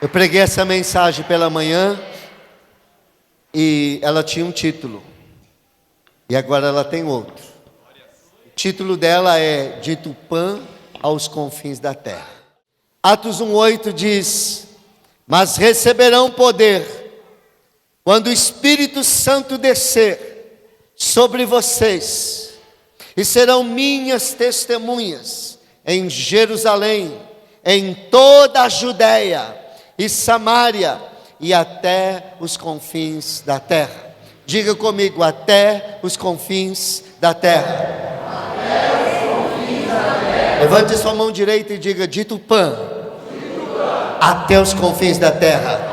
Eu preguei essa mensagem pela manhã e ela tinha um título. E agora ela tem outro. O título dela é De Tupã aos confins da terra. Atos 1:8 diz: mas receberão poder quando o Espírito Santo descer sobre vocês, e serão minhas testemunhas em Jerusalém, em toda a Judéia e Samária e até os confins da terra. Diga comigo: até os confins da terra. Até os confins da terra. Levante sua mão direita e diga: de Tupã, até os confins da terra.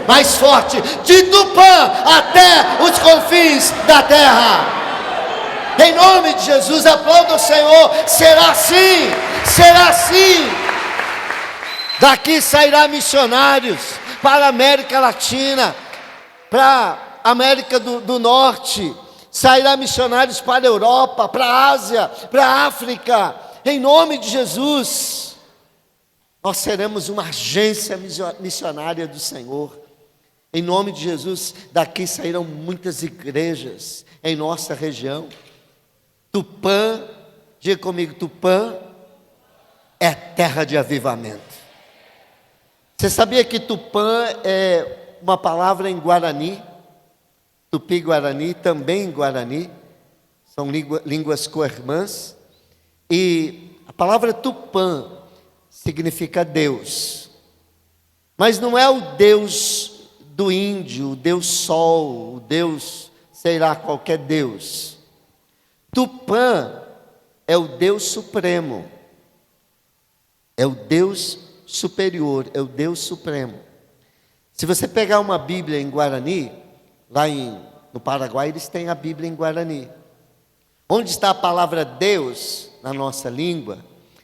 Mais forte: de Tupã até os confins da terra. Em nome de Jesus, aplauda o Senhor. Será assim, será assim. Daqui sairá missionários para a América Latina, para a América do Norte. Sairá missionários para a Europa, para a Ásia, para a África. Em nome de Jesus, nós seremos uma agência missionária do Senhor. Em nome de Jesus, daqui sairão muitas igrejas em nossa região. Tupã, diga comigo: Tupã é terra de avivamento. Você sabia que Tupã é uma palavra em Guarani? Tupi-Guarani, também em Guarani, são línguas co-irmãs. E a palavra Tupã significa Deus. Mas não é o Deus do índio, o Deus Sol, o Deus, sei lá, qualquer Deus. Tupã é o Deus Supremo, é o Deus superior, é o Deus Supremo. Se você pegar uma Bíblia em Guarani, lá no Paraguai eles têm a Bíblia em Guarani. Onde está a palavra Deus na nossa língua?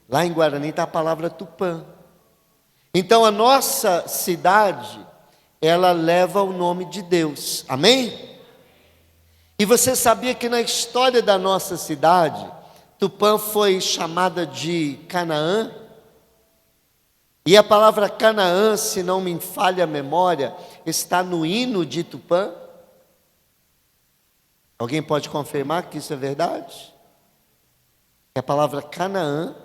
Lá em Guarani está a palavra Tupã. Então a nossa cidade, ela leva o nome de Deus, amém? E você sabia que na história da nossa cidade, Tupã foi chamada de Canaã? E a palavra Canaã, se não me falha a memória, está no hino de Tupã. Alguém pode confirmar que isso é verdade? A palavra Canaã,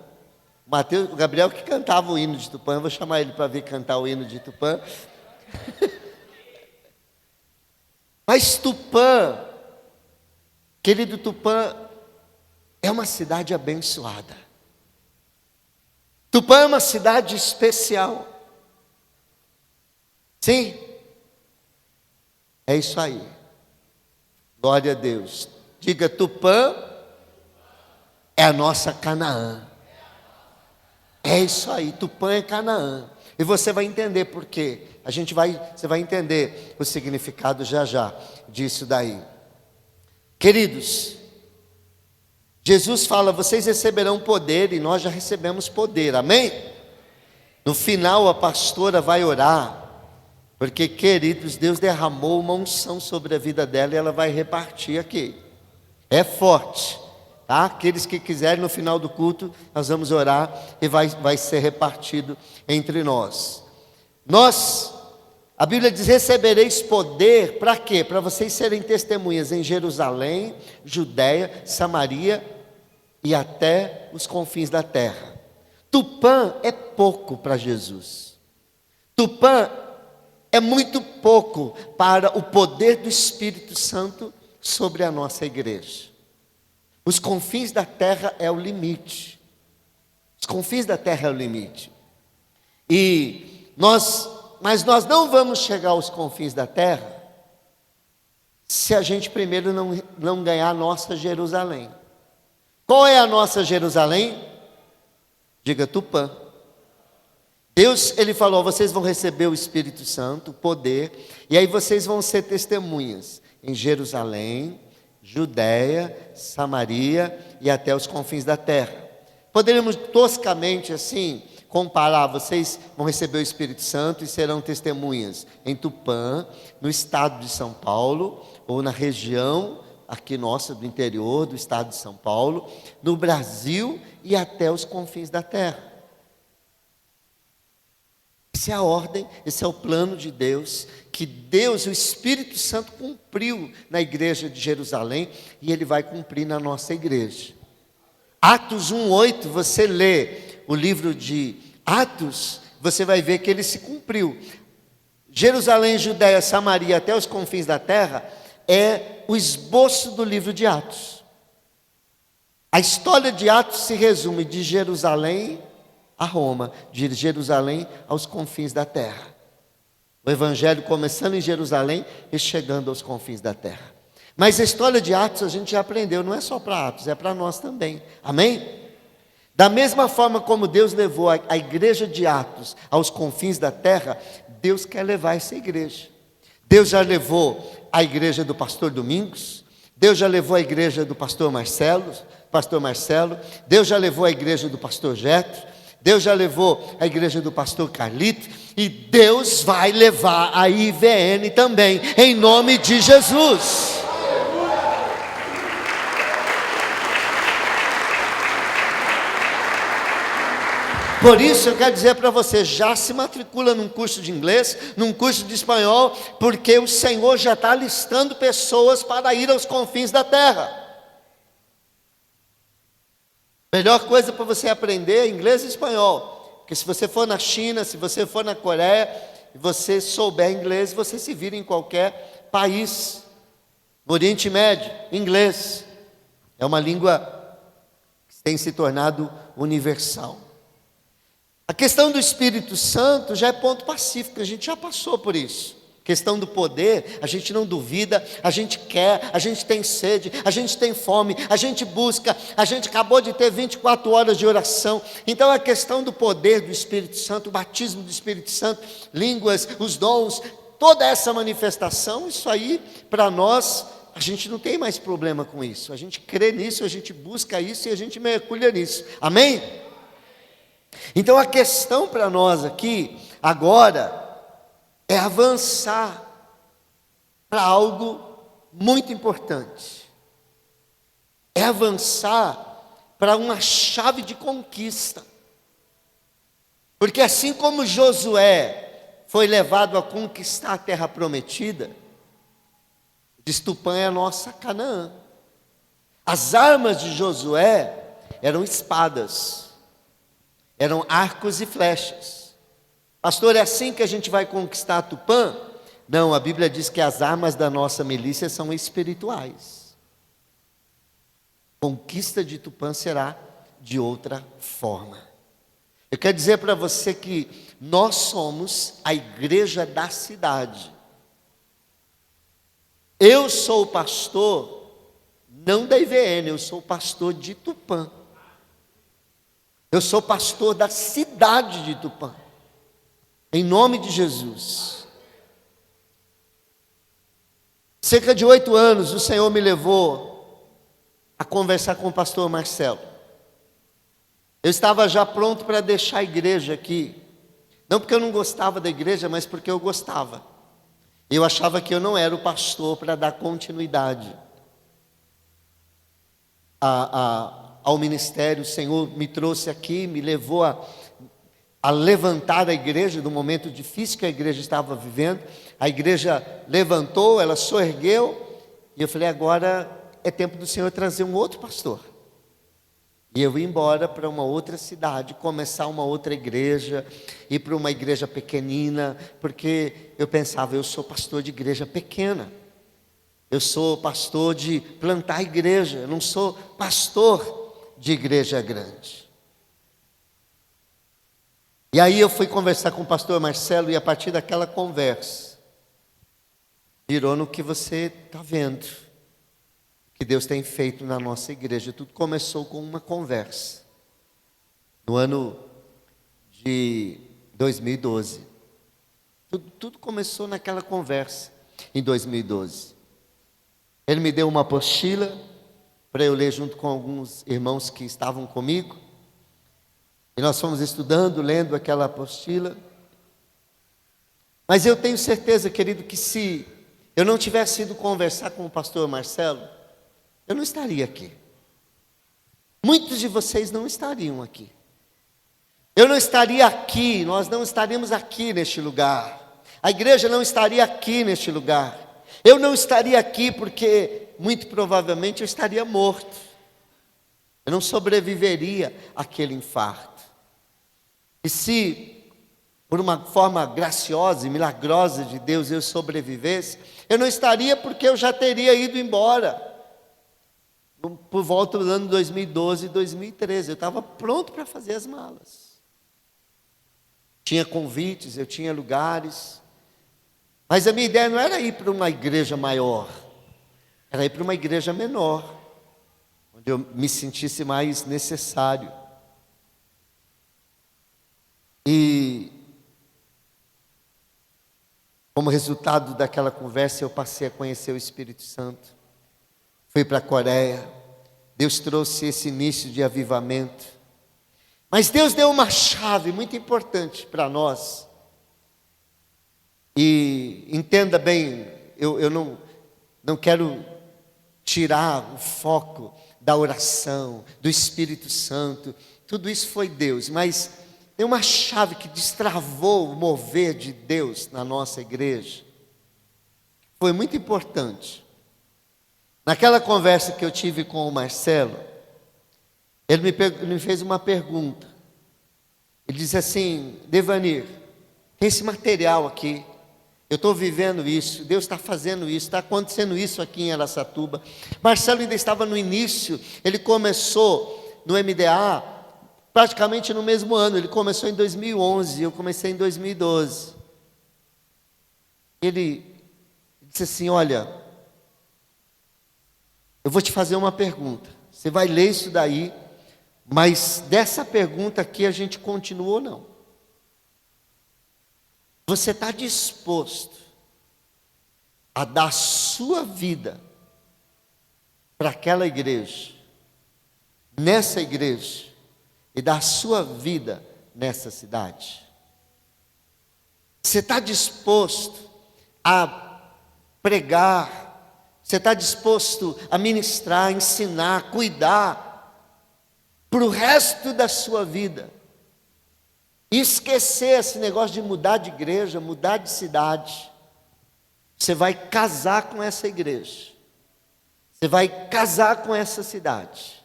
o Gabriel que cantava o hino de Tupã, eu vou chamar ele para vir cantar o hino de Tupã. Mas Tupã, querido, Tupã é uma cidade abençoada. Tupã é uma cidade especial. Sim, é isso aí. Glória a Deus. Diga: Tupã é a nossa Canaã. É isso aí, Tupã é Canaã. E você vai entender por quê. Você vai entender o significado já disso daí. Queridos, Jesus fala: vocês receberão poder, e nós já recebemos poder, amém? No final a pastora vai orar, porque, queridos, Deus derramou uma unção sobre a vida dela e ela vai repartir aqui. É forte, tá? Aqueles que quiserem, no final do culto, nós vamos orar e vai ser repartido entre nós. A Bíblia diz: recebereis poder, para quê? Para vocês serem testemunhas em Jerusalém, Judéia, Samaria e até os confins da terra. Tupã é pouco para Jesus. Tupã é muito pouco para o poder do Espírito Santo sobre a nossa igreja. Os confins da terra é o limite. Os confins da terra é o limite. Mas nós não vamos chegar aos confins da terra se a gente primeiro não ganhar a nossa Jerusalém. Qual é a nossa Jerusalém? Diga: Tupã. Deus, Ele falou: vocês vão receber o Espírito Santo, o poder, e aí vocês vão ser testemunhas em Jerusalém, Judéia, Samaria e até os confins da terra. Poderíamos toscamente assim comparar: vocês vão receber o Espírito Santo e serão testemunhas em Tupã, no estado de São Paulo, ou na região aqui nossa do interior do estado de São Paulo, no Brasil e até os confins da terra. Essa é a ordem, esse é o plano de Deus, que Deus, o Espírito Santo, cumpriu na igreja de Jerusalém, e Ele vai cumprir na nossa igreja. Atos 1:8, você lê o livro de Atos, você vai ver que ele se cumpriu. Jerusalém, Judéia, Samaria, até os confins da terra, é o esboço do livro de Atos. A história de Atos se resume de Jerusalém a Roma, de Jerusalém aos confins da terra. O evangelho começando em Jerusalém e chegando aos confins da terra. Mas a história de Atos a gente já aprendeu, não é só para Atos, é para nós também. Amém? Da mesma forma como Deus levou a igreja de Atos aos confins da terra, Deus quer levar essa igreja. Deus já levou a igreja do pastor Domingos, Deus já levou a igreja do pastor Marcelo, Deus já levou a igreja do pastor Jetro, Deus já levou a igreja do pastor Carlito, e Deus vai levar a IVN também, em nome de Jesus. Por isso eu quero dizer para você, já se matricula num curso de inglês, num curso de espanhol, porque o Senhor já está listando pessoas para ir aos confins da terra. Melhor coisa para você aprender é inglês e espanhol, porque se você for na China, se você for na Coreia, e você souber inglês, você se vira em qualquer país. No Oriente Médio, inglês é uma língua que tem se tornado universal. A questão do Espírito Santo já é ponto pacífico, a gente já passou por isso. Questão do poder, a gente não duvida, a gente quer, a gente tem sede, a gente tem fome, a gente busca, a gente acabou de ter 24 horas de oração. Então a questão do poder do Espírito Santo, o batismo do Espírito Santo, línguas, os dons, toda essa manifestação, isso aí para nós, a gente não tem mais problema com isso. A gente crê nisso, a gente busca isso e a gente mergulha nisso. Amém? Então a questão para nós aqui, agora, é avançar para algo muito importante. É avançar para uma chave de conquista. Porque assim como Josué foi levado a conquistar a terra prometida, diz Tupã é a nossa Canaã. As armas de Josué eram espadas, eram arcos e flechas. Pastor, é assim que a gente vai conquistar Tupã? Não, a Bíblia diz que as armas da nossa milícia são espirituais. Conquista de Tupã será de outra forma. Eu quero dizer para você que nós somos a igreja da cidade. Eu sou o pastor, não da IVN, eu sou o pastor de Tupã. Eu sou pastor da cidade de Tupã. Em nome de Jesus. Cerca de 8 anos o Senhor me levou a conversar com o pastor Marcelo. Eu estava já pronto para deixar a igreja aqui. Não porque eu não gostava da igreja, mas porque eu gostava. Eu achava que eu não era o pastor para dar continuidade ao ministério. O Senhor me trouxe aqui, me levou a levantar a igreja do momento difícil que a igreja estava vivendo. A igreja levantou, ela soergueu, e eu falei, agora é tempo do Senhor trazer um outro pastor. E eu ia embora para uma outra cidade, começar uma outra igreja, ir para uma igreja pequenina, porque eu pensava, eu sou pastor de igreja pequena, eu sou pastor de plantar igreja, eu não sou pastor de igreja grande. E aí eu fui conversar com o pastor Marcelo, e a partir daquela conversa, virou no que você está vendo, que Deus tem feito na nossa igreja. Tudo começou com uma conversa, no ano de 2012. Tudo começou naquela conversa, em 2012. Ele me deu uma apostila, para eu ler junto com alguns irmãos que estavam comigo. E nós fomos estudando, lendo aquela apostila. Mas eu tenho certeza, querido, que se eu não tivesse ido conversar com o pastor Marcelo, eu não estaria aqui. Muitos de vocês não estariam aqui. Eu não estaria aqui, nós não estaríamos aqui neste lugar. A igreja não estaria aqui neste lugar. Eu não estaria aqui porque, muito provavelmente, eu estaria morto. Eu não sobreviveria àquele infarto. E se, por uma forma graciosa e milagrosa de Deus, eu sobrevivesse, eu não estaria porque eu já teria ido embora. Por volta do ano 2012 e 2013, eu estava pronto para fazer as malas. Tinha convites, eu tinha lugares. Mas a minha ideia não era ir para uma igreja maior, era ir para uma igreja menor, onde eu me sentisse mais necessário. E, como resultado daquela conversa, eu passei a conhecer o Espírito Santo. Fui para a Coreia. Deus trouxe esse início de avivamento. Mas Deus deu uma chave muito importante para nós. E entenda bem, eu não quero tirar o foco da oração, do Espírito Santo. Tudo isso foi Deus, mas tem uma chave que destravou o mover de Deus na nossa igreja. Foi muito importante. Naquela conversa que eu tive com o Marcelo, ele me fez uma pergunta. Ele disse assim: Devanir, tem esse material aqui, eu estou vivendo isso, Deus está fazendo isso, está acontecendo isso aqui em Araçatuba. Marcelo ainda estava no início, ele começou no MDA praticamente no mesmo ano, ele começou em 2011, eu comecei em 2012. Ele disse assim: olha, eu vou te fazer uma pergunta. Você vai ler isso daí, mas dessa pergunta aqui a gente continua ou não? Você está disposto a dar sua vida para aquela igreja, nessa igreja, e dar sua vida nessa cidade? Você está disposto a pregar? Você está disposto a ministrar, ensinar, cuidar para o resto da sua vida? E esquecer esse negócio de mudar de igreja, mudar de cidade. Você vai casar com essa igreja. Você vai casar com essa cidade.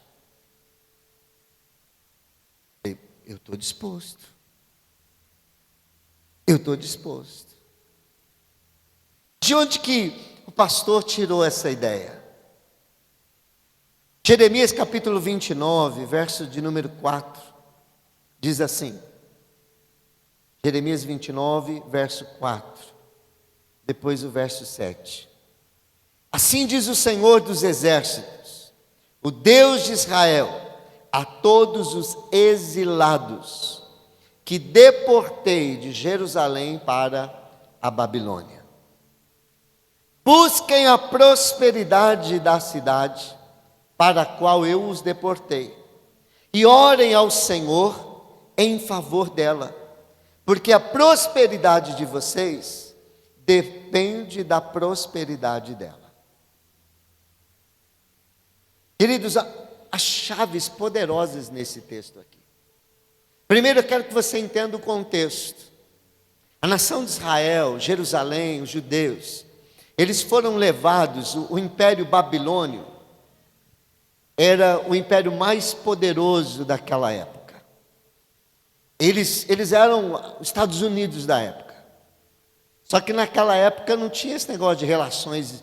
Eu estou disposto. Eu estou disposto. De onde que o pastor tirou essa ideia? Jeremias capítulo 29, verso de número 4, diz assim. Jeremias 29, verso 4, depois o verso 7. Assim diz o Senhor dos exércitos, o Deus de Israel, a todos os exilados que deportei de Jerusalém para a Babilônia. Busquem a prosperidade da cidade para a qual eu os deportei, e orem ao Senhor em favor dela, porque a prosperidade de vocês depende da prosperidade dela. Queridos, há chaves poderosas nesse texto aqui. Primeiro eu quero que você entenda o contexto. A nação de Israel, Jerusalém, os judeus, eles foram levados, o Império Babilônio era o império mais poderoso daquela época. Eles eram os Estados Unidos da época. Só que naquela época não tinha esse negócio de relações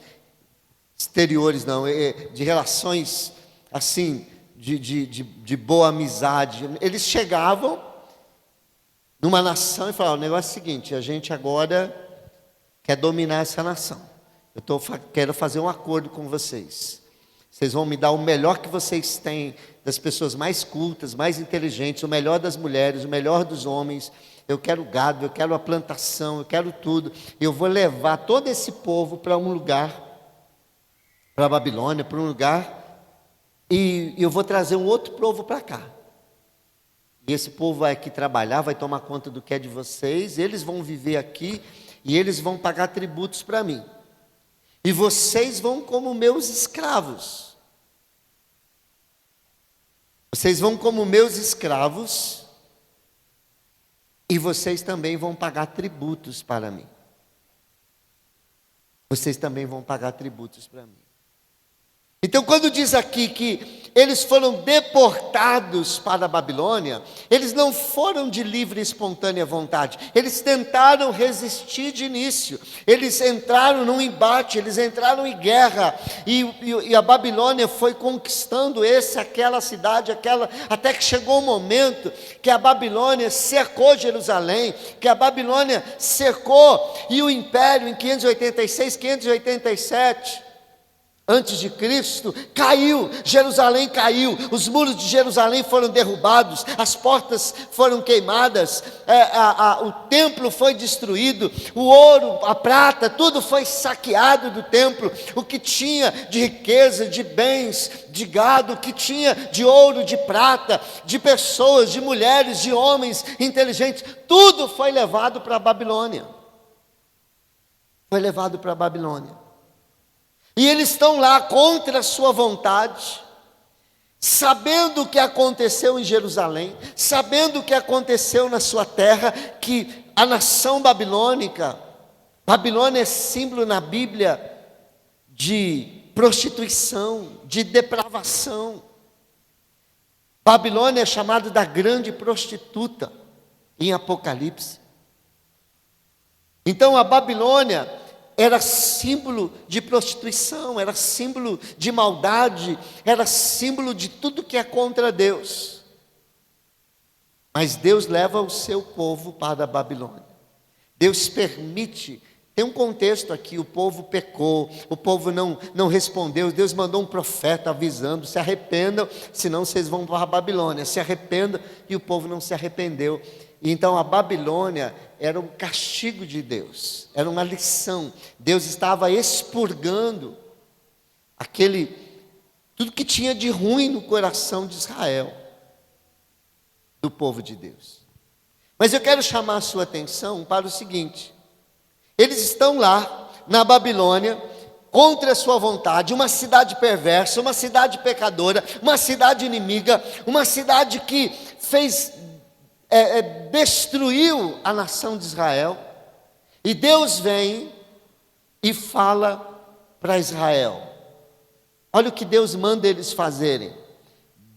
exteriores, não, de relações assim, de boa amizade. Eles chegavam numa nação e falavam: o negócio é o seguinte, a gente agora quer dominar essa nação. Quero fazer um acordo com vocês. Vocês vão me dar o melhor que vocês têm, das pessoas mais cultas, mais inteligentes, o melhor das mulheres, o melhor dos homens. Eu quero gado, eu quero a plantação, eu quero tudo. Eu vou levar todo esse povo para um lugar, para a Babilônia, para um lugar, e eu vou trazer um outro povo para cá. E esse povo vai aqui trabalhar, vai tomar conta do que é de vocês, eles vão viver aqui e eles vão pagar tributos para mim. E vocês vão como meus escravos. Vocês vão como meus escravos, e vocês também vão pagar tributos para mim. Vocês também vão pagar tributos para mim. Então, quando diz aqui que eles foram deportados para a Babilônia, eles não foram de livre e espontânea vontade. Eles tentaram resistir de início. Eles entraram num embate, eles entraram em guerra. E a Babilônia foi conquistando aquela cidade, até que chegou um momento que a Babilônia cercou Jerusalém, que a Babilônia cercou, e o império em 586, 587... antes de Cristo, caiu, Jerusalém caiu, os muros de Jerusalém foram derrubados, as portas foram queimadas, o templo foi destruído, o ouro, a prata, tudo foi saqueado do templo, o que tinha de riqueza, de bens, de gado, o que tinha de ouro, de prata, de pessoas, de mulheres, de homens inteligentes, tudo foi levado para a Babilônia. Foi levado para a Babilônia. E eles estão lá contra a sua vontade, sabendo o que aconteceu em Jerusalém, sabendo o que aconteceu na sua terra, que a nação babilônica, Babilônia é símbolo na Bíblia de prostituição, de depravação. Babilônia é chamada da grande prostituta em Apocalipse. Então a Babilônia era símbolo de prostituição, era símbolo de maldade, era símbolo de tudo que é contra Deus. Mas Deus leva o seu povo para a Babilônia. Deus permite, tem um contexto aqui, o povo pecou, o povo não respondeu, Deus mandou um profeta avisando, se arrependam, senão vocês vão para a Babilônia, se arrependam, e o povo não se arrependeu. Então a Babilônia era um castigo de Deus, era uma lição. Deus estava expurgando tudo que tinha de ruim no coração de Israel, do povo de Deus. Mas eu quero chamar a sua atenção para o seguinte: eles estão lá na Babilônia, contra a sua vontade, uma cidade perversa, uma cidade pecadora, uma cidade inimiga, uma cidade que destruiu a nação de Israel. E Deus vem e fala para Israel: olha o que Deus manda eles fazerem: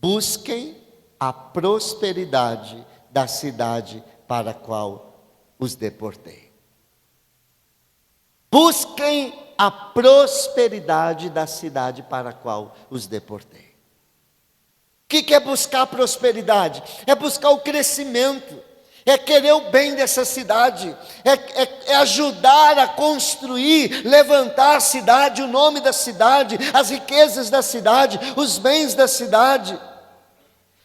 busquem a prosperidade da cidade para a qual os deportei. Busquem a prosperidade da cidade para a qual os deportei. O que é buscar a prosperidade? É buscar o crescimento, é querer o bem dessa cidade, é ajudar a construir, levantar a cidade, o nome da cidade, as riquezas da cidade, os bens da cidade.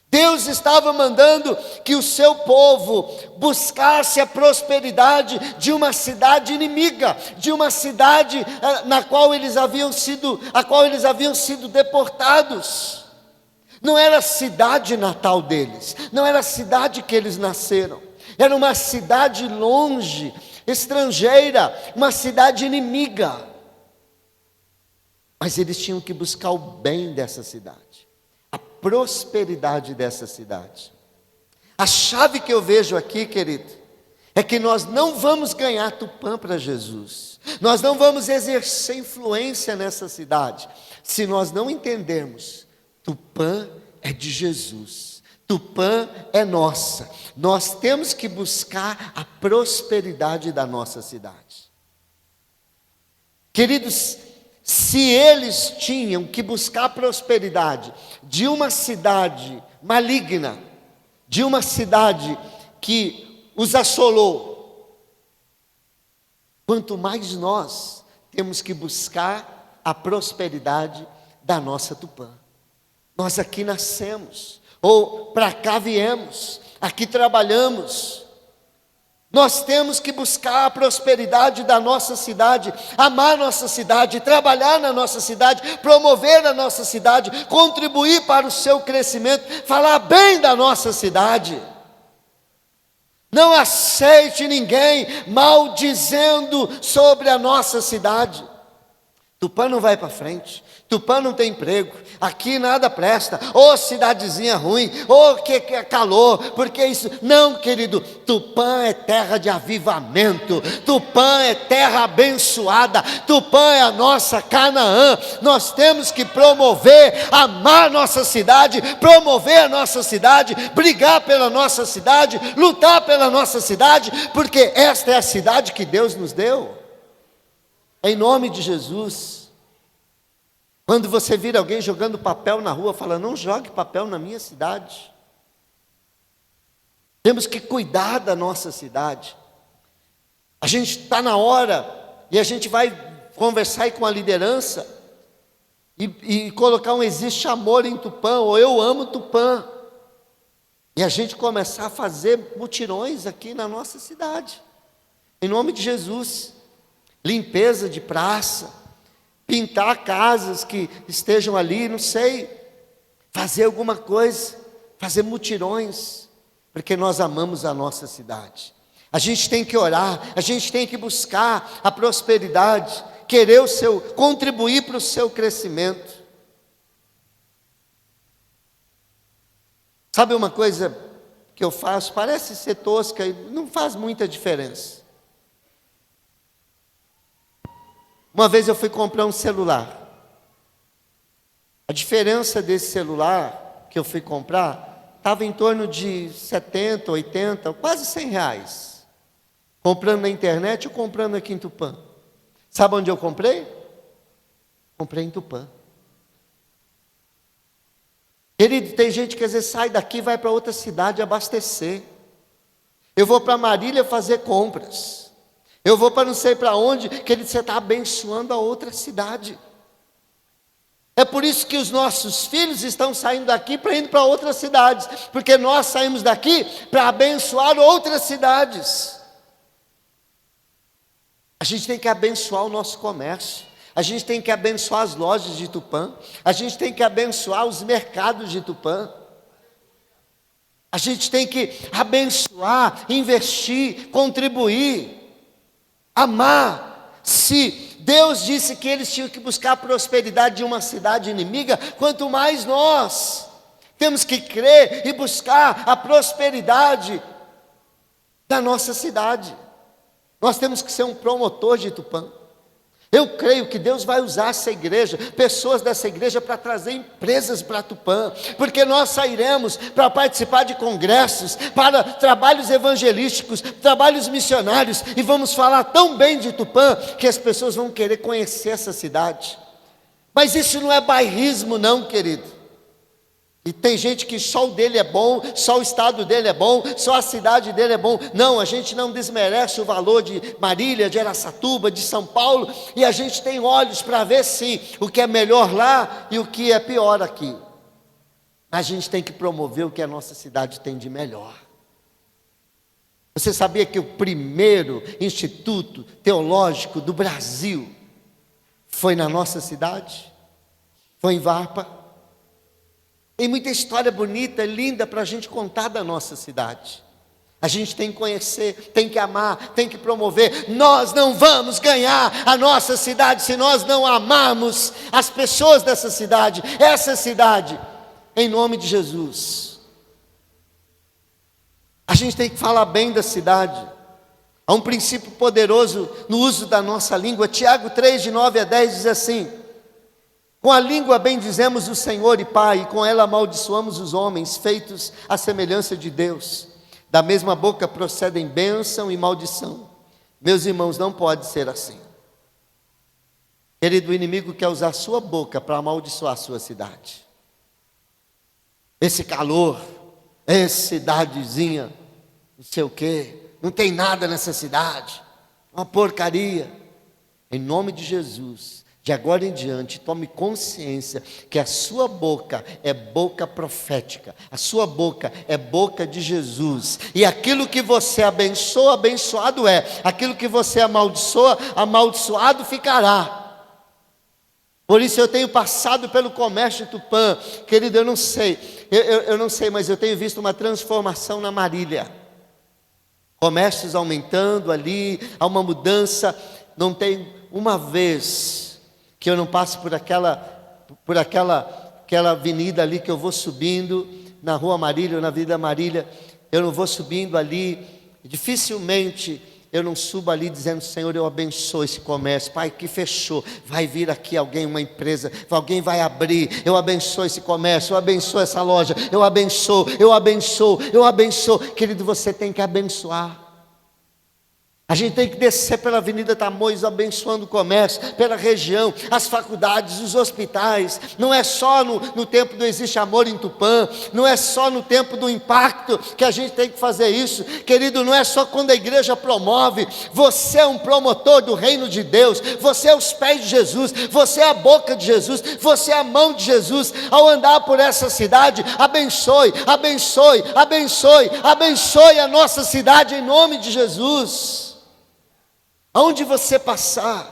Deus estava mandando que o seu povo buscasse a prosperidade de uma cidade inimiga, de uma cidade a qual eles haviam sido deportados. Não era a cidade natal deles, não era a cidade que eles nasceram, era uma cidade longe, estrangeira, uma cidade inimiga. Mas eles tinham que buscar o bem dessa cidade, a prosperidade dessa cidade. A chave que eu vejo aqui, querido, é que nós não vamos ganhar Tupã para Jesus, nós não vamos exercer influência nessa cidade, se nós não entendermos: Tupã é de Jesus, Tupã é nossa. Nós temos que buscar a prosperidade da nossa cidade. Queridos, se eles tinham que buscar a prosperidade de uma cidade maligna, de uma cidade que os assolou, quanto mais nós temos que buscar a prosperidade da nossa Tupã. Nós aqui nascemos, ou para cá viemos, aqui trabalhamos. Nós temos que buscar a prosperidade da nossa cidade, amar nossa cidade, trabalhar na nossa cidade, promover a nossa cidade, contribuir para o seu crescimento, falar bem da nossa cidade. Não aceite ninguém maldizendo sobre a nossa cidade. Tupã não vai para frente, Tupã não tem emprego, aqui nada presta, ô cidadezinha ruim, ô que é calor, porque isso, não querido, Tupã é terra de avivamento, Tupã é terra abençoada, Tupã é a nossa Canaã, nós temos que promover, amar nossa cidade, promover a nossa cidade, brigar pela nossa cidade, lutar pela nossa cidade, porque esta é a cidade que Deus nos deu, em nome de Jesus. Quando você vira alguém jogando papel na rua, fala, não jogue papel na minha cidade. Temos que cuidar da nossa cidade. A gente está na hora, e a gente vai conversar aí com a liderança, e colocar um existe amor em Tupã, ou eu amo Tupã. E a gente começar a fazer mutirões aqui na nossa cidade. Em nome de Jesus. Limpeza de praça. Pintar casas que estejam ali, não sei, fazer alguma coisa, fazer mutirões, porque nós amamos a nossa cidade. A gente tem que orar, a gente tem que buscar a prosperidade, querer contribuir para o seu crescimento. Sabe uma coisa que eu faço, parece ser tosca, não faz muita diferença. Uma vez eu fui comprar um celular. A diferença desse celular que eu fui comprar estava em torno de 70, 80, quase 100 reais. Comprando na internet ou comprando aqui em Tupã. Sabe onde eu comprei? Comprei em Tupã. Querido, tem gente que às vezes sai daqui e vai para outra cidade abastecer. Eu vou para Marília fazer compras. Eu vou para não sei para onde, querido, você está abençoando a outra cidade. É por isso que os nossos filhos estão saindo daqui para ir para outras cidades, porque nós saímos daqui para abençoar outras cidades. A gente tem que abençoar o nosso comércio, a gente tem que abençoar as lojas de Tupã, a gente tem que abençoar os mercados de Tupã. A gente tem que abençoar, investir, contribuir. Amar. Se Deus disse que eles tinham que buscar a prosperidade de uma cidade inimiga, quanto mais nós temos que crer e buscar a prosperidade da nossa cidade. Nós temos que ser um promotor de Tupã. Eu creio que Deus vai usar essa igreja, pessoas dessa igreja, para trazer empresas para Tupã, porque nós sairemos para participar de congressos, para trabalhos evangelísticos, trabalhos missionários, e vamos falar tão bem de Tupã, que as pessoas vão querer conhecer essa cidade. Mas isso não é bairrismo não, querido. E tem gente que só o dele é bom, só o estado dele é bom, só a cidade dele é bom. Não, a gente não desmerece o valor de Marília, de Araçatuba, de São Paulo. E a gente tem olhos para ver sim, o que é melhor lá e o que é pior aqui. A gente tem que promover o que a nossa cidade tem de melhor. Você sabia que o primeiro instituto teológico do Brasil foi na nossa cidade? Foi em Varpa. Tem muita história bonita, linda para a gente contar da nossa cidade. A gente tem que conhecer, tem que amar, tem que promover. Nós não vamos ganhar a nossa cidade se nós não amarmos as pessoas dessa cidade, essa cidade, em nome de Jesus. A gente tem que falar bem da cidade. Há um princípio poderoso no uso da nossa língua. Tiago 3, de 9 a 10 diz assim: com a língua bendizemos o Senhor e Pai, e com ela amaldiçoamos os homens, feitos à semelhança de Deus. Da mesma boca procedem bênção e maldição. Meus irmãos, não pode ser assim. Querido, o inimigo quer usar a sua boca para amaldiçoar a sua cidade. Esse calor, essa cidadezinha, não sei o quê, não tem nada nessa cidade, uma porcaria. Em nome de Jesus, de agora em diante, tome consciência que a sua boca é boca profética, a sua boca é boca de Jesus, e aquilo que você abençoa, abençoado é, aquilo que você amaldiçoa, amaldiçoado ficará. Por isso eu tenho passado pelo comércio de Tupã, querido, eu não sei, eu não sei, mas eu tenho visto uma transformação na Marília, comércios aumentando ali, há uma mudança. Não tem uma vez que eu não passo por aquela por aquela avenida ali que eu vou subindo, na Rua Marília ou na Avenida Marília, eu não vou subindo ali, dificilmente eu não subo ali dizendo: Senhor, eu abençoo esse comércio, Pai, que fechou, vai vir aqui alguém, uma empresa, alguém vai abrir, eu abençoo esse comércio, eu abençoo essa loja, eu abençoo, eu abençoo, eu abençoo. Querido, você tem que abençoar. A gente tem que descer pela Avenida Tamoios abençoando o comércio, pela região, as faculdades, os hospitais. Não é só no tempo do Existe Amor em Tupã, não é só no tempo do impacto que a gente tem que fazer isso. Querido, não é só quando a igreja promove. Você é um promotor do reino de Deus, você é os pés de Jesus, você é a boca de Jesus, você é a mão de Jesus. Ao andar por essa cidade, abençoe, abençoe, abençoe, abençoe a nossa cidade em nome de Jesus. Aonde você passar.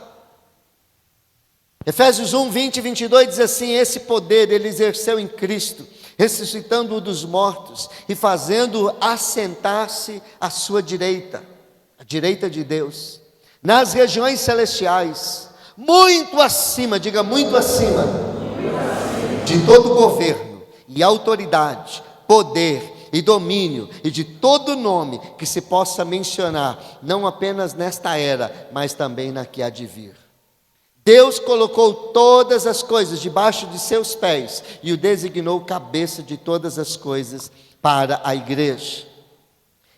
Efésios 1, 20 e 22 diz assim: esse poder ele exerceu em Cristo, ressuscitando-o dos mortos e fazendo-o assentar-se à sua direita, à direita de Deus, nas regiões celestiais, muito acima, diga muito acima, de todo governo e autoridade, poder e domínio, e de todo nome que se possa mencionar, não apenas nesta era, mas também na que há de vir. Deus colocou todas as coisas debaixo de seus pés, e o designou cabeça de todas as coisas para a igreja.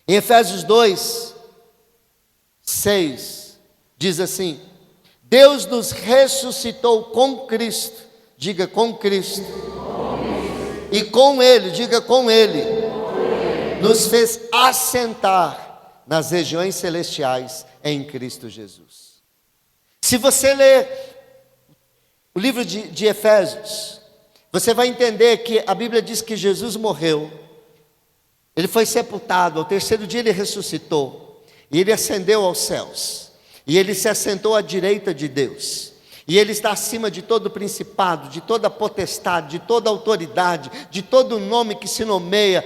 Em Efésios 2, 6, diz assim: Deus nos ressuscitou com Cristo, diga com Cristo, e com Ele, diga com Ele, nos fez assentar nas regiões celestiais em Cristo Jesus. Se você ler o livro de Efésios, você vai entender que a Bíblia diz que Jesus morreu, ele foi sepultado, ao terceiro dia ele ressuscitou, e ele ascendeu aos céus, e ele se assentou à direita de Deus. E Ele está acima de todo principado, de toda potestade, de toda autoridade, de todo nome que se nomeia.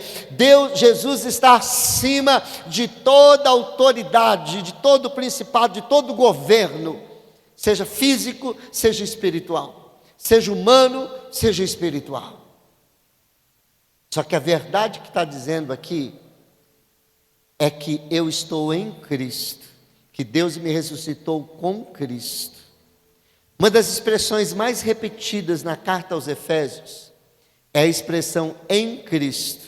Jesus está acima de toda autoridade, de todo principado, de todo governo, seja físico, seja espiritual, seja humano, seja espiritual. Só que a verdade que está dizendo aqui é que eu estou em Cristo, que Deus me ressuscitou com Cristo. Uma das expressões mais repetidas na carta aos Efésios é a expressão em Cristo.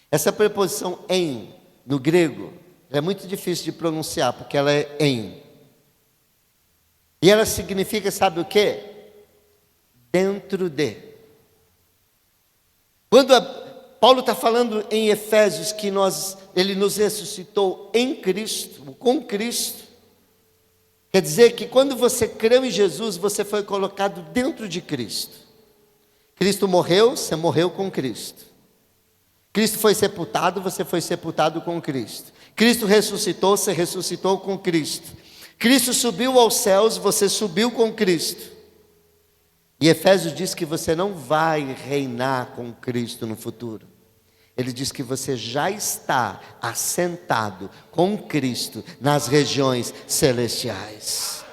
Essa preposição em, no grego, é muito difícil de pronunciar, porque ela é em. E ela significa, sabe o quê? Dentro de. Quando Paulo está falando em Efésios que ele nos ressuscitou em Cristo, com Cristo, quer dizer que quando você creu em Jesus, você foi colocado dentro de Cristo. Cristo morreu, você morreu com Cristo. Cristo foi sepultado, você foi sepultado com Cristo. Cristo ressuscitou, você ressuscitou com Cristo. Cristo subiu aos céus, você subiu com Cristo. E Efésios diz que você não vai reinar com Cristo no futuro. Ele diz que você já está assentado com Cristo nas regiões celestiais,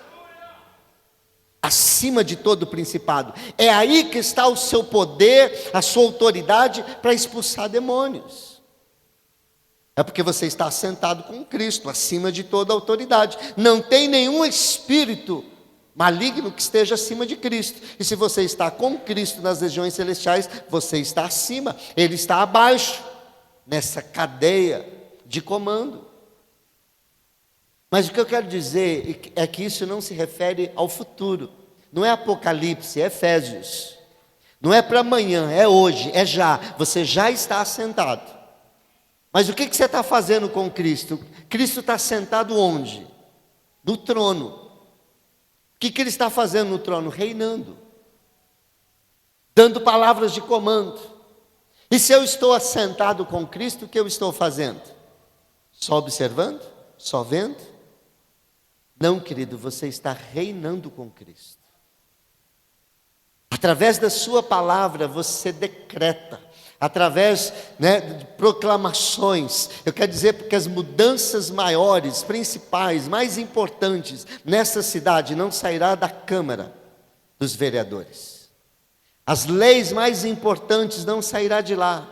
acima de todo principado. É aí que está o seu poder, a sua autoridade para expulsar demônios. É porque você está assentado com Cristo, acima de toda autoridade. Não tem nenhum espírito maligno que esteja acima de Cristo. E se você está com Cristo nas regiões celestiais, você está acima, Ele está abaixo, nessa cadeia de comando. Mas o que eu quero dizer é que isso não se refere ao futuro. Não é Apocalipse, é Efésios. Não é para amanhã, é hoje, é já. Você já está assentado. Mas o que você está fazendo com Cristo? Cristo está sentado onde? No trono. O que Ele está fazendo no trono? Reinando, dando palavras de comando. E se eu estou assentado com Cristo, o que eu estou fazendo? Só observando? Só vendo? Não, querido, você está reinando com Cristo. Através da sua palavra você decreta, através de proclamações. Eu quero dizer porque as mudanças maiores, principais, mais importantes nessa cidade não sairá da Câmara dos Vereadores. As leis mais importantes não sairá de lá.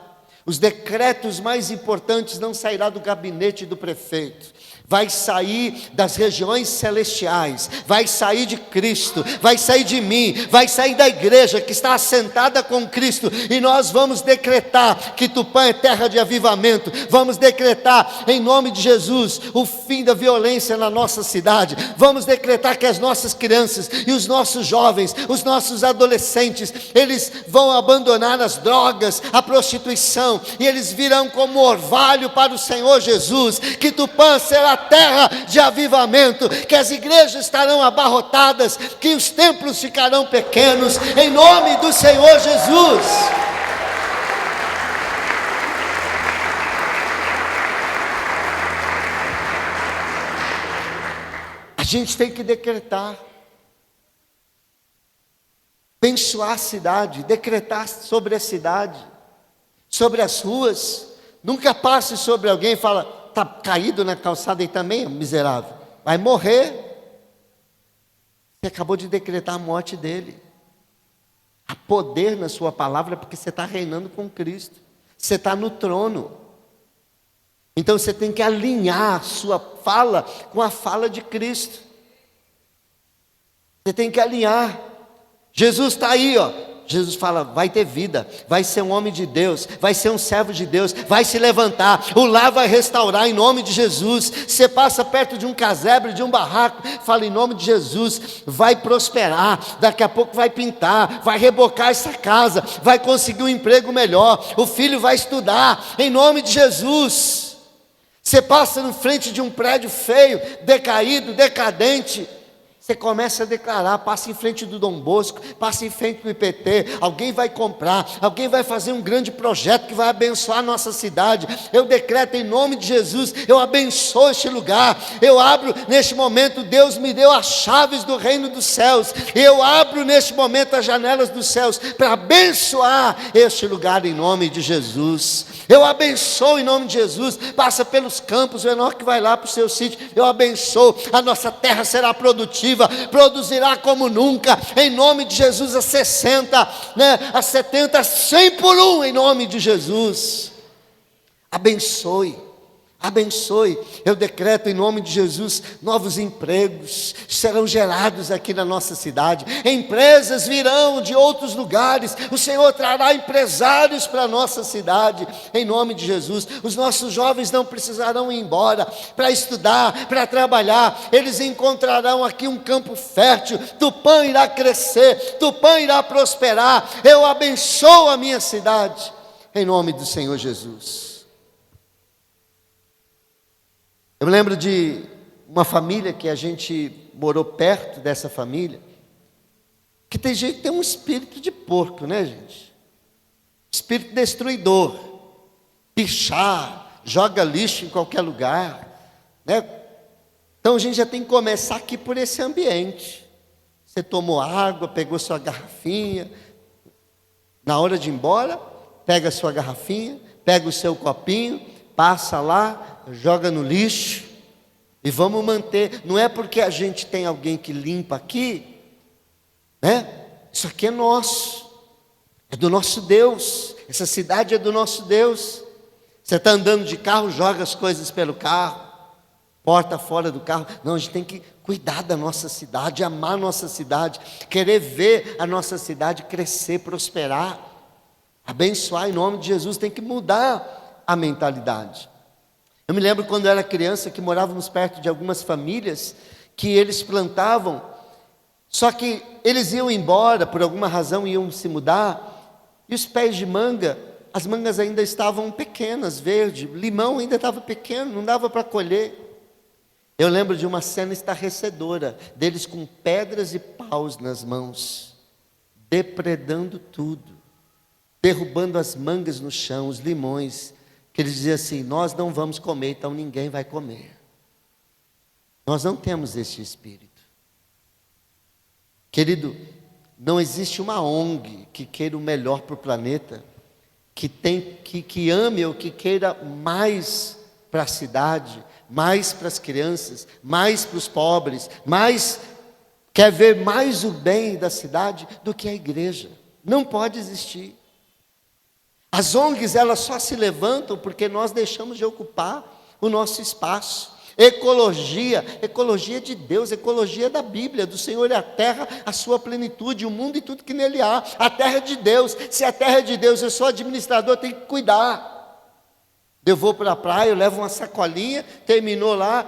Os decretos mais importantes não sairá do gabinete do prefeito. Vai sair das regiões celestiais, vai sair de Cristo, vai sair de mim, vai sair da igreja que está assentada com Cristo, e nós vamos decretar que Tupã é terra de avivamento. Vamos decretar em nome de Jesus o fim da violência na nossa cidade. Vamos decretar que as nossas crianças e os nossos jovens, os nossos adolescentes, eles vão abandonar as drogas, a prostituição, e eles virão como orvalho para o Senhor Jesus. Que Tupã será terra de avivamento, que as igrejas estarão abarrotadas, que os templos ficarão pequenos, em nome do Senhor Jesus. A gente tem que decretar, abençoar a cidade, decretar sobre a cidade, sobre as ruas. Nunca passe sobre alguém e fala: está caído na calçada e também, miserável, vai morrer. Você acabou de decretar a morte dele. Há poder na sua palavra, porque você está reinando com Cristo, você está no trono. Então você tem que alinhar a sua fala com a fala de Cristo. Você tem que alinhar. Jesus está aí, ó. Jesus fala: vai ter vida, vai ser um homem de Deus, vai ser um servo de Deus, vai se levantar, o lar vai restaurar em nome de Jesus. Você passa perto de um casebre, de um barraco, fala: em nome de Jesus, vai prosperar, daqui a pouco vai pintar, vai rebocar essa casa, vai conseguir um emprego melhor, o filho vai estudar, em nome de Jesus. Você passa na frente de um prédio feio, decaído, decadente, você começa a declarar: passa em frente do Dom Bosco, passa em frente do IPT, alguém vai comprar, alguém vai fazer um grande projeto que vai abençoar a nossa cidade. Eu decreto em nome de Jesus, eu abençoo este lugar, eu abro neste momento, Deus me deu as chaves do reino dos céus, eu abro neste momento as janelas dos céus, para abençoar este lugar em nome de Jesus. Eu abençoo em nome de Jesus. Passa pelos campos, o Enoque vai lá para o seu sítio, eu abençoo, a nossa terra será produtiva, produzirá como nunca, em nome de Jesus, a 60, a 70, 100 por um, em nome de Jesus. Abençoe, abençoe. Eu decreto em nome de Jesus, novos empregos serão gerados aqui na nossa cidade, empresas virão de outros lugares, o Senhor trará empresários para a nossa cidade, em nome de Jesus. Os nossos jovens não precisarão ir embora para estudar, para trabalhar, eles encontrarão aqui um campo fértil. Tupã irá crescer, Tupã irá prosperar. Eu abençoo a minha cidade, em nome do Senhor Jesus. Eu me lembro de uma família que a gente morou perto dessa família, que tem gente que tem um espírito de porco, né, gente? Espírito destruidor, pichar, joga lixo em qualquer lugar, né? Então a gente já tem que começar aqui por esse ambiente. Você tomou água, pegou sua garrafinha, na hora de ir embora, pega a sua garrafinha, pega o seu copinho, passa lá, joga no lixo, e vamos manter. Não é porque a gente tem alguém que limpa aqui, né? Isso aqui é nosso, é do nosso Deus, essa cidade é do nosso Deus. Você está andando de carro, joga as coisas pelo carro, porta fora do carro. Não, a gente tem que cuidar da nossa cidade, amar a nossa cidade, querer ver a nossa cidade crescer, prosperar, abençoar em nome de Jesus. Tem que mudar a mentalidade. Eu me lembro quando eu era criança, que morávamos perto de algumas famílias, que eles plantavam, só que eles iam embora, por alguma razão iam se mudar, e os pés de manga, as mangas ainda estavam pequenas, verde, limão ainda estava pequeno, não dava para colher. Eu lembro de uma cena estarrecedora, deles com pedras e paus nas mãos, depredando tudo, derrubando as mangas no chão, os limões, que eles diziam assim: nós não vamos comer, então ninguém vai comer. Nós não temos esse espírito. Querido, não existe uma ONG que queira o melhor para o planeta, que ame ou que queira mais para a cidade, mais para as crianças, mais para os pobres, quer ver mais o bem da cidade do que a igreja. Não pode existir. As ONGs, elas só se levantam porque nós deixamos de ocupar o nosso espaço. Ecologia de Deus, ecologia da Bíblia, do Senhor é a terra, a sua plenitude, o mundo e tudo que nele há. A terra é de Deus. Se a terra é de Deus, eu sou administrador, eu tenho que cuidar. Eu vou para a praia, eu levo uma sacolinha, terminou lá,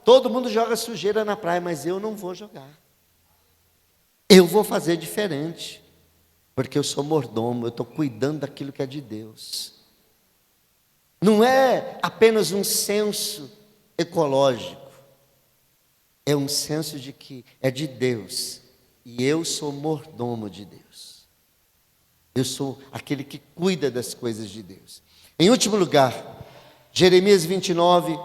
todo mundo joga sujeira na praia, mas eu não vou jogar. Eu vou fazer diferente, porque eu sou mordomo, eu estou cuidando daquilo que é de Deus. Não é apenas um senso ecológico, é um senso de que é de Deus, e eu sou mordomo de Deus. Eu sou aquele que cuida das coisas de Deus. Em último lugar, Jeremias 29,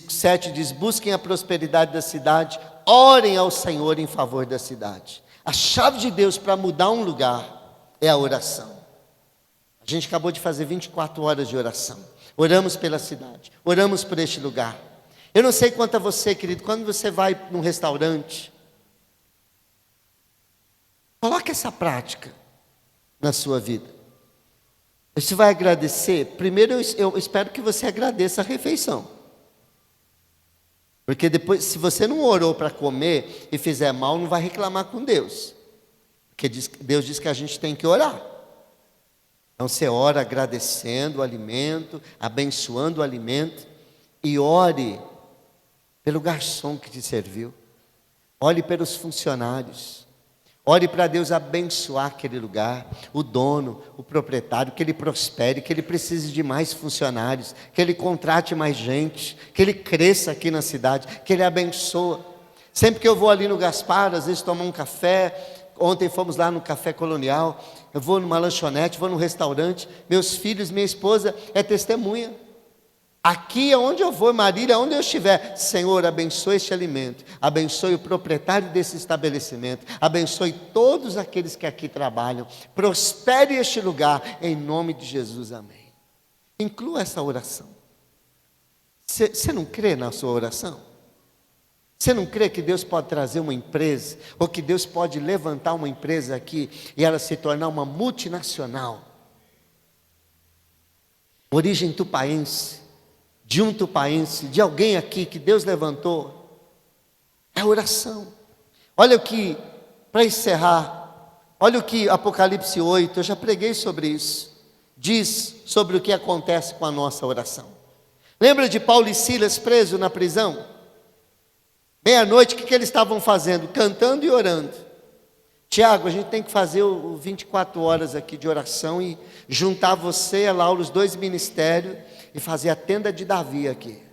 7 diz: busquem a prosperidade da cidade, orem ao Senhor em favor da cidade. A chave de Deus para mudar um lugar é a oração. A gente acabou de fazer 24 horas de oração. Oramos pela cidade, oramos por este lugar. Eu não sei quanto a você, querido, quando você vai num restaurante, coloque essa prática na sua vida. Você vai agradecer, primeiro eu espero que você agradeça a refeição. Porque depois, se você não orou para comer e fizer mal, não vai reclamar com Deus. Porque Deus diz que a gente tem que orar. Então você ora agradecendo o alimento, abençoando o alimento, e ore pelo garçom que te serviu. Ore pelos funcionários. Ore para Deus abençoar aquele lugar, o dono, o proprietário, que ele prospere, que ele precise de mais funcionários, que ele contrate mais gente, que ele cresça aqui na cidade, que ele abençoe. Sempre que eu vou ali no Gaspar, às vezes tomar um café, ontem fomos lá no Café Colonial, eu vou numa lanchonete, vou num restaurante, meus filhos, minha esposa é testemunha. Aqui é onde eu vou, Marília, onde eu estiver, Senhor, abençoe este alimento, abençoe o proprietário desse estabelecimento, abençoe todos aqueles que aqui trabalham, prospere este lugar, em nome de Jesus, amém. Inclua essa oração. Você não crê na sua oração? Você não crê que Deus pode trazer uma empresa, ou que Deus pode levantar uma empresa aqui, e ela se tornar uma multinacional? Origem tupaense, de um tupaense, de alguém aqui que Deus levantou, é a oração. Olha o que, para encerrar, olha o que Apocalipse 8, eu já preguei sobre isso, diz sobre o que acontece com a nossa oração. Lembra de Paulo e Silas presos na prisão? Meia-noite, o que eles estavam fazendo? Cantando e orando. Tiago, a gente tem que fazer o 24 horas aqui de oração e juntar você, a Laura, os dois ministérios, e fazer a tenda de Davi aqui.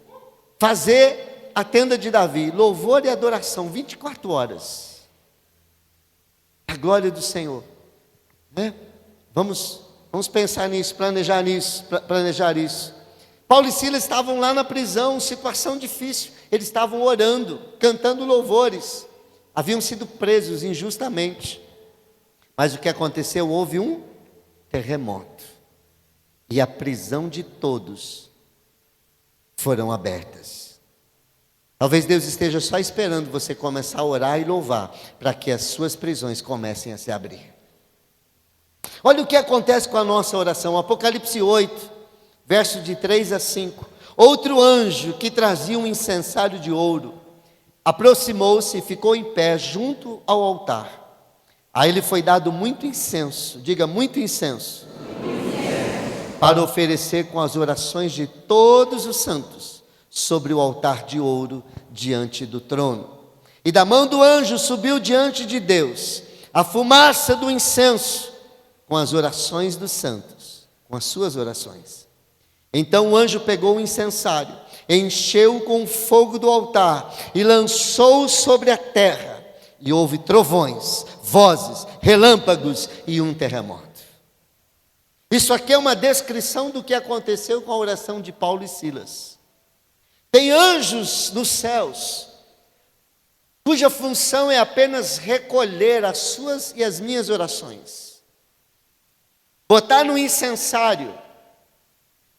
Fazer a tenda de Davi, louvor e adoração, 24 horas. A glória do Senhor. Né? Vamos pensar nisso, planejar isso. Paulo e Silas estavam lá na prisão, situação difícil. Eles estavam orando, cantando louvores. Haviam sido presos injustamente. Mas o que aconteceu? Houve um terremoto. E a prisão de todos foram abertas. Talvez Deus esteja só esperando você começar a orar e louvar, para que as suas prisões comecem a se abrir. Olha o que acontece com a nossa oração. Apocalipse 8, versos de 3 a 5. Outro anjo que trazia um incensário de ouro, aproximou-se e ficou em pé junto ao altar. A ele foi dado muito incenso, diga muito incenso, para oferecer com as orações de todos os santos, sobre o altar de ouro diante do trono. E da mão do anjo subiu diante de Deus a fumaça do incenso, com as orações dos santos, com as suas orações. Então o anjo pegou o incensário, encheu-o com o fogo do altar e lançou-o sobre a terra, e houve trovões, vozes, relâmpagos e um terremoto. Isso aqui é uma descrição do que aconteceu com a oração de Paulo e Silas. Tem anjos nos céus, cuja função é apenas recolher as suas e as minhas orações, botar no incensário,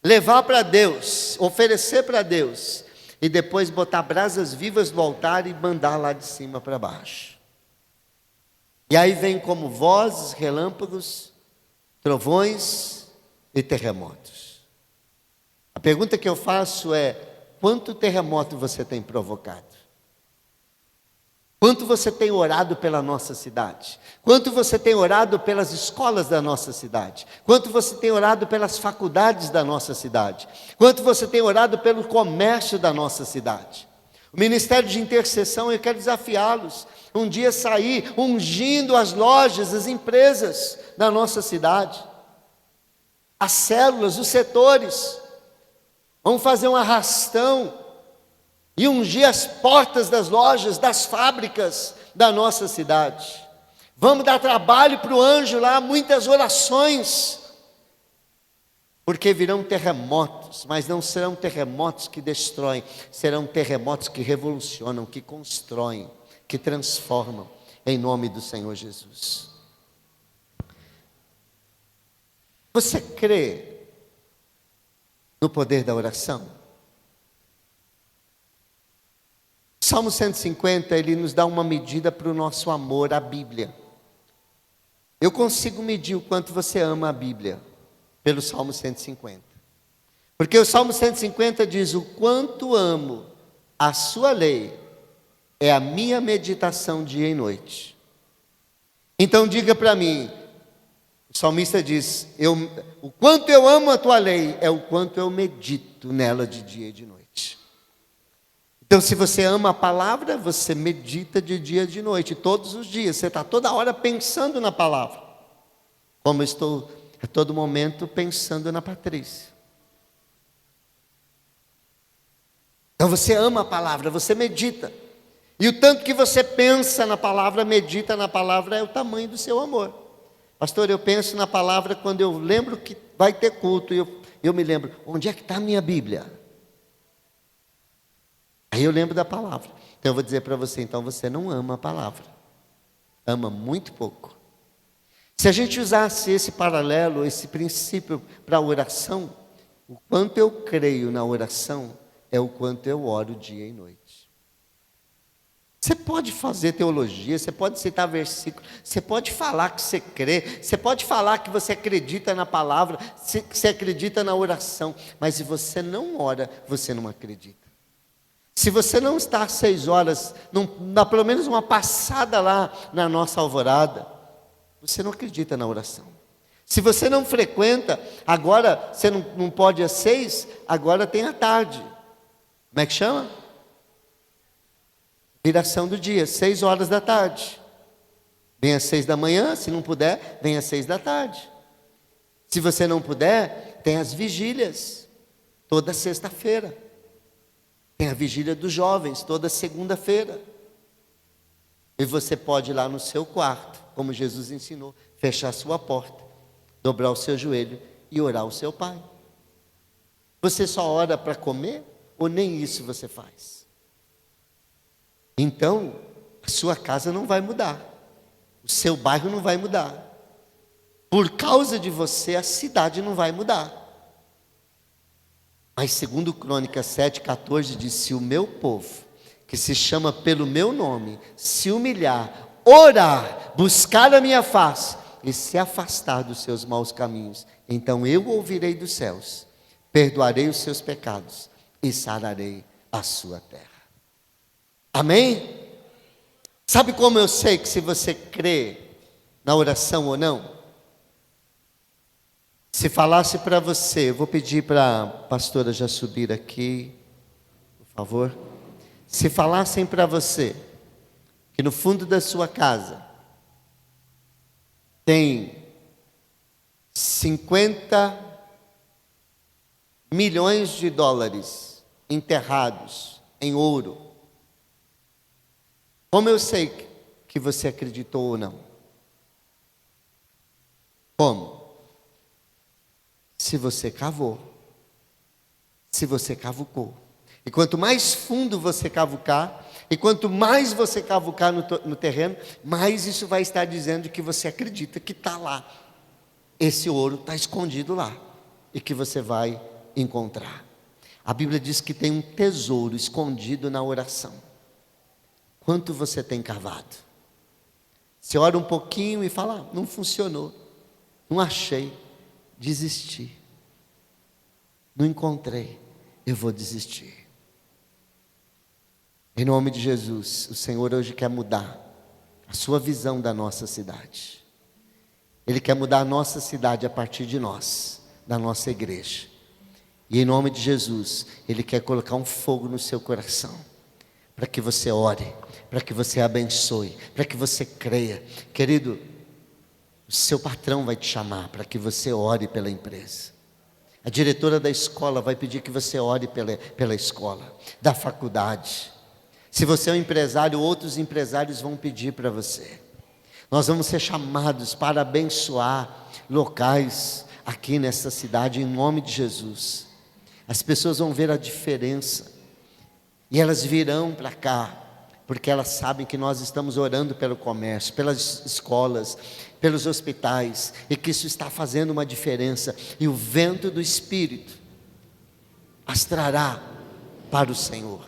levar para Deus, oferecer para Deus, e depois botar brasas vivas no altar e mandar lá de cima para baixo. E aí vem como vozes, relâmpagos, trovões e terremotos. A pergunta que eu faço é: quanto terremoto você tem provocado? Quanto você tem orado pela nossa cidade? Quanto você tem orado pelas escolas da nossa cidade? Quanto você tem orado pelas faculdades da nossa cidade? Quanto você tem orado pelo comércio da nossa cidade? O ministério de intercessão, eu quero desafiá-los. Um dia sair ungindo as lojas, as empresas da nossa cidade. As células, os setores. Vamos fazer um arrastão e ungir as portas das lojas, das fábricas da nossa cidade. Vamos dar trabalho para o anjo lá, muitas orações, porque virão terremotos, mas não serão terremotos que destroem, serão terremotos que revolucionam, que constroem, que transformam, em nome do Senhor Jesus. Você crê no poder da oração? Salmo 150, ele nos dá uma medida para o nosso amor à Bíblia. Eu consigo medir o quanto você ama a Bíblia pelo Salmo 150. Porque o Salmo 150 diz: o quanto amo a sua lei, é a minha meditação dia e noite. Então diga para mim, o salmista diz: o quanto eu amo a tua lei, é o quanto eu medito nela de dia e de noite. Então, se você ama a palavra, você medita de dia e de noite, todos os dias. Você está toda hora pensando na palavra. Como eu estou a todo momento pensando na Patrícia. Então, você ama a palavra, você medita. E o tanto que você pensa na palavra, medita na palavra, é o tamanho do seu amor. Pastor, eu penso na palavra quando eu lembro que vai ter culto. E eu me lembro, onde é que está a minha Bíblia? Aí eu lembro da palavra. Então eu vou dizer para você, então você não ama a palavra. Ama muito pouco. Se a gente usasse esse paralelo, esse princípio para a oração, o quanto eu creio na oração é o quanto eu oro dia e noite. Você pode fazer teologia, você pode citar versículos, você pode falar que você crê, você pode falar que você acredita na palavra, que você acredita na oração, mas se você não ora, você não acredita. Se você não está às 6 horas, dá pelo menos uma passada lá na nossa alvorada, você não acredita na oração. Se você não frequenta, agora você não pode às 6, agora tem à tarde. Como é que chama? Viração do dia, 6 horas da tarde. Vem às 6 da manhã, se não puder, vem às 6 da tarde. Se você não puder, tem as vigílias, toda sexta-feira. Tem a vigília dos jovens, toda segunda-feira. E você pode ir lá no seu quarto, como Jesus ensinou, fechar a sua porta, dobrar o seu joelho e orar ao seu Pai. Você só ora para comer ou nem isso você faz? Então, a sua casa não vai mudar. O seu bairro não vai mudar. Por causa de você, a cidade não vai mudar. Mas segundo Crônicas 7,14 diz: se o meu povo, que se chama pelo meu nome, se humilhar, orar, buscar a minha face e se afastar dos seus maus caminhos, então eu ouvirei dos céus, perdoarei os seus pecados e sararei a sua terra. Amém? Sabe como eu sei que se você crê na oração ou não? Se falasse para você, eu vou pedir para a pastora já subir aqui, por favor. Se falassem para você que no fundo da sua casa tem 50 milhões de dólares enterrados em ouro, como eu sei que você acreditou ou não? Como? Se você cavou, se você cavucou. E quanto mais fundo você cavucar, e quanto mais você cavucar no terreno, mais isso vai estar dizendo que você acredita que está lá. Esse ouro está escondido lá, e que você vai encontrar. A Bíblia diz que tem um tesouro escondido na oração. Quanto você tem cavado? Você ora um pouquinho e fala, não funcionou, não achei, desisti, não encontrei, eu vou desistir. Em nome de Jesus, o Senhor hoje quer mudar a sua visão da nossa cidade. Ele quer mudar a nossa cidade a partir de nós, da nossa igreja. E em nome de Jesus, Ele quer colocar um fogo no seu coração, para que você ore, para que você abençoe, para que você creia. Querido, o seu patrão vai te chamar para que você ore pela empresa. A diretora da escola vai pedir que você ore pela escola, da faculdade. Se você é um empresário, outros empresários vão pedir para você. Nós vamos ser chamados para abençoar locais aqui nessa cidade, em nome de Jesus. As pessoas vão ver a diferença, e elas virão para cá, porque elas sabem que nós estamos orando pelo comércio, pelas escolas, pelos hospitais, e que isso está fazendo uma diferença, e o vento do Espírito as trará para o Senhor.